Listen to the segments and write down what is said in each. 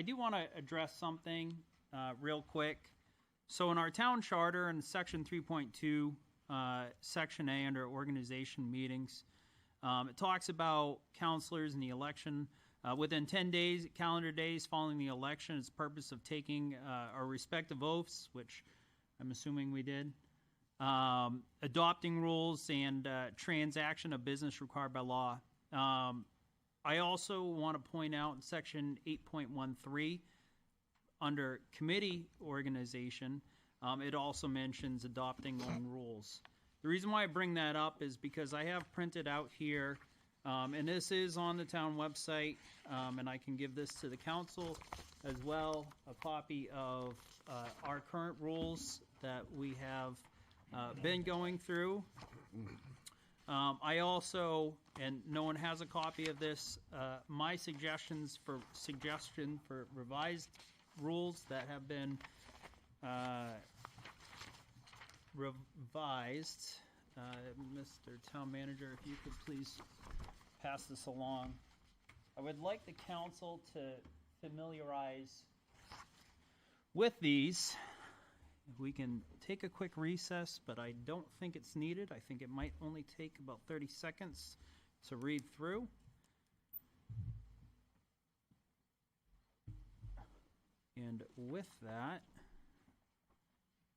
I do want to address something real quick. So in our town charter in section 3.2, section A under organization meetings, it talks about counselors in the election. Within 10 days, calendar days following the election, its purpose of taking our respective oaths, which I'm assuming we did, adopting rules and transaction of business required by law. I also want to point out in section 8.13, under committee organization, it also mentions adopting own rules. The reason why I bring that up is because I have printed out here, and this is on the town website, and I can give this to the council as well, a copy of our current rules that we have been going through. I also, and no one has a copy of this, my suggestion for revised rules that have been revised. Mr. Town Manager, if you could please pass this along. I would like the council to familiarize with these. We can take a quick recess, but I don't think it's needed. I think it might only take about 30 seconds to read through. And with that,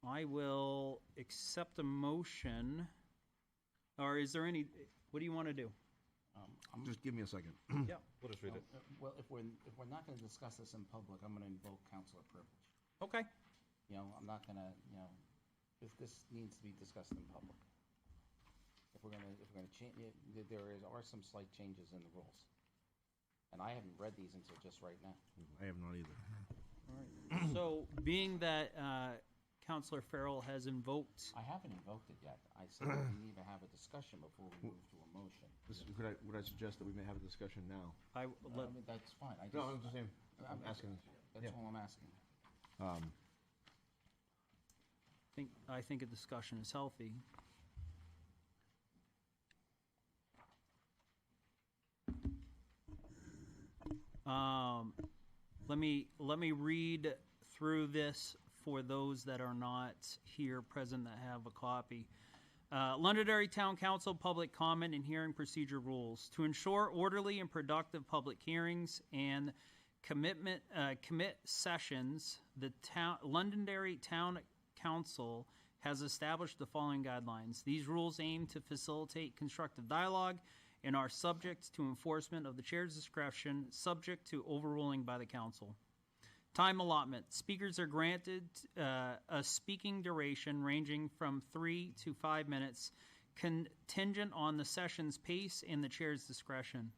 I will accept a motion. Or is there any, what do you want to do? Just give me a second. Yeah. We'll just read it. Well, if we're not going to discuss this in public, I'm going to invoke councilor privilege. Okay. You know, I'm not going to, you know, this needs to be discussed in public. If we're going to change it, are some slight changes in the rules. And I haven't read these until just right now. I have not either. All right. So, being that Councilor Farrell has invoked... I haven't invoked it yet. I said we need to have a discussion before we move to a motion. Would I suggest that we may have a discussion now? I mean, that's fine. No, I'm just saying, I'm asking. That's all I'm asking. I think a discussion is healthy. Let me read through this for those that are not here present that have a copy. Londonderry Town Council public comment and hearing procedure rules. To ensure orderly and productive public hearings and commit sessions, the Londonderry Town Council has established the following guidelines. These rules aim to facilitate constructive dialogue and are subject to enforcement of the chair's discretion, subject to overruling by the council. Time allotment. Speakers are granted a speaking duration ranging from 3 to 5 minutes, contingent on the session's pace and the chair's discretion.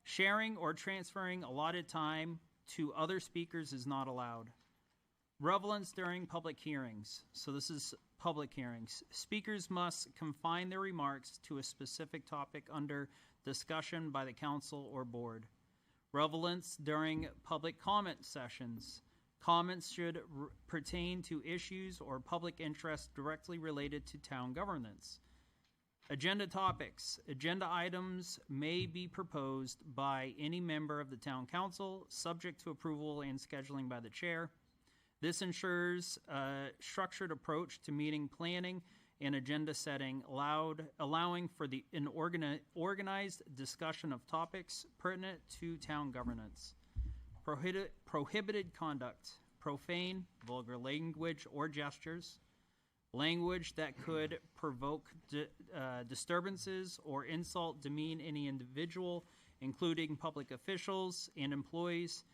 Sharing or transferring allotted time to other speakers is not allowed. Relevance during public hearings. So this is public hearings. Speakers must confine their remarks to a specific topic under discussion by the council or board. Relevance during public comment sessions. Comments should pertain to issues or public interest directly related to town governance. Agenda topics. Agenda items may be proposed by any member of the town council, subject to approval and scheduling by the chair. This ensures a structured approach to meeting planning and agenda setting, allowing for an organized discussion of topics pertinent to town governance. Prohibited conduct, profane, vulgar language or gestures, language that could provoke disturbances or insult, demean any individual, including public officials and employees,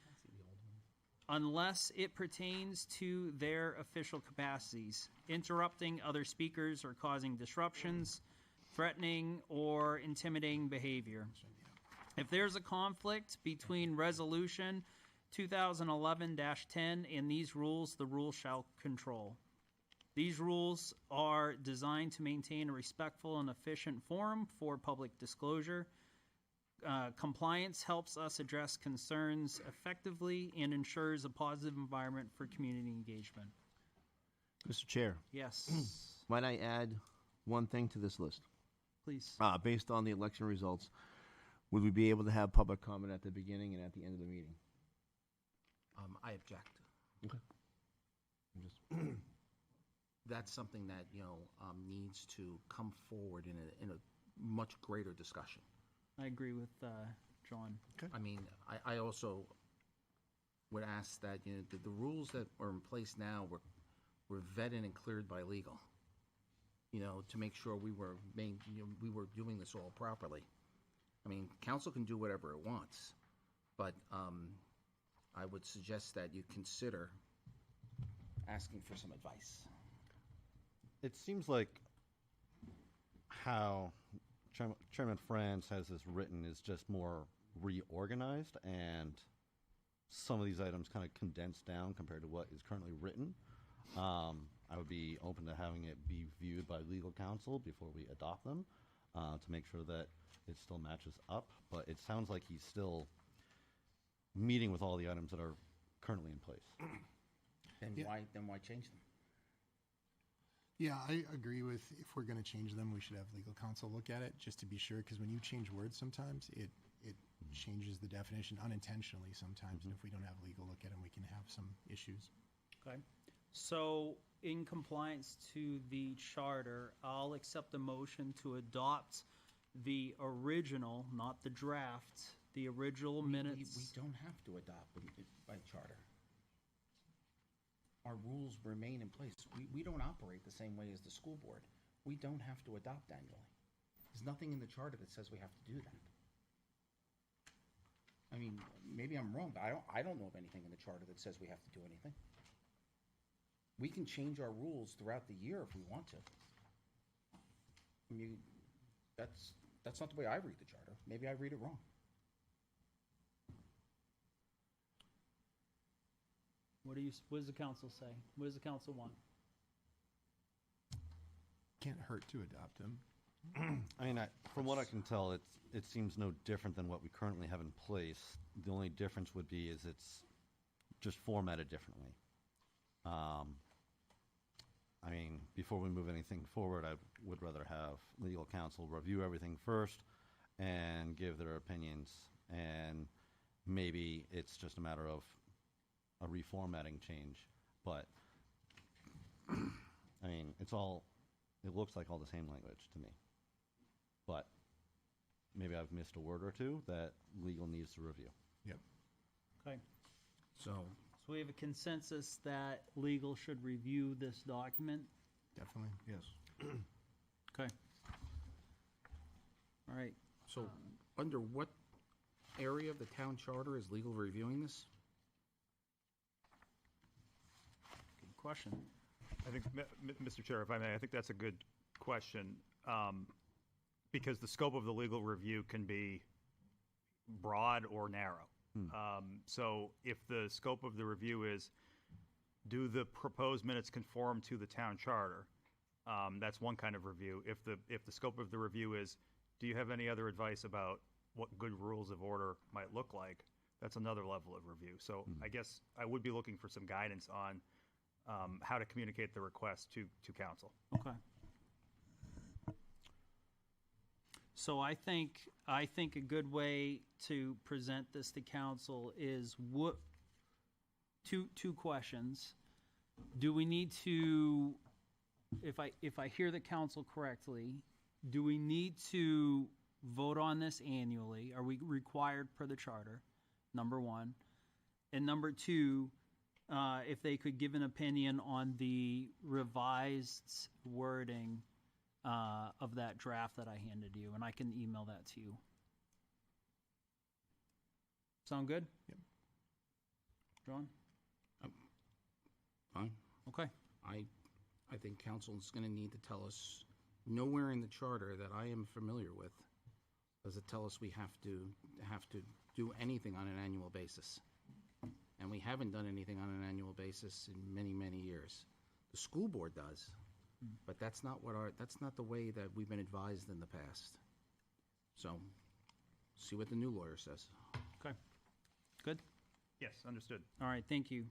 unless it pertains to their official capacities, interrupting other speakers or causing disruptions, threatening or intimidating behavior. If there's a conflict between Resolution 2011-10 and these rules, the rule shall control. These rules are designed to maintain a respectful and efficient forum for public disclosure. Compliance helps us address concerns effectively and ensures a positive environment for community engagement. Mr. Chair. Yes. Might I add one thing to this list? Please. Based on the election results, would we be able to have public comment at the beginning and at the end of the meeting? I object. Okay. That's something that, needs to come forward in a much greater discussion. I agree with John. I mean, I also would ask that, the rules that are in place now were vetted and cleared by legal, to make sure we were doing this all properly. I mean, council can do whatever it wants, but I would suggest that you consider asking for some advice. It seems like how Chairman Franz has this written is just more reorganized, and some of these items kind of condensed down compared to what is currently written. I would be open to having it be viewed by legal counsel before we adopt them to make sure that it still matches up. But it sounds like he's still meeting with all the items that are currently in place. Then Yeah. why change them? Yeah, I agree with, if we're going to change them, we should have legal counsel look at it just to be sure, because when you change words sometimes, it changes the definition unintentionally sometimes, and if we don't have legal look at them, we can have some issues. Okay. So, in compliance to the charter, I'll accept a motion to adopt the original, not the draft, the original minutes. We don't have to adopt them by charter. Our rules remain in place. We don't operate the same way as the school board. We don't have to adopt annually. There's nothing in the charter that says we have to do that. I mean, maybe I'm wrong, but I don't know of anything in the charter that says we have to do anything. We can change our rules throughout the year if we want to. I mean, that's not the way I read the charter. Maybe I read it wrong. What does the council say? What does the council want? Can't hurt to adopt them. I mean, from what I can tell, it seems no different than what we currently have in place. The only difference would be is it's just formatted differently. I mean, before we move anything forward, I would rather have legal counsel review everything first and give their opinions, and maybe it's just a matter of a reformatting change. But I mean, it looks like all the same language to me. But maybe I've missed a word or two that legal needs to review. Yep. Okay. So, So we have a consensus that legal should review this document. Definitely, yes. Okay. All right. so under what area of the town charter is legal reviewing this? Good question. I think, Mr. Chair, if I may, I think that's a good question, because the scope of the legal review can be broad or narrow. So if the scope of the review is, do the proposed minutes conform to the town charter? That's one kind of review. If the scope of the review is, do you have any other advice about what good rules of order might look like? That's another level of review. So I guess I would be looking for some guidance on how to communicate the request to council. Okay. So I think a good way to present this to council is two questions. Do we need to, if I hear the council correctly, do we need to vote on this annually? Are we required per the charter? Number one. And number two, if they could give an opinion on the revised wording of that draft that I handed you, and I can email that to you. Sound good? Yep. John? Fine. Okay. I think council is going to need to tell us, nowhere in the charter that I am familiar with does it tell us we have to do anything on an annual basis. And we haven't done anything on an annual basis in many, many years. The school board does, but that's not the way that we've been advised in the past. So, see what the new lawyer says. Okay. Good? Yes, understood. All right, thank you.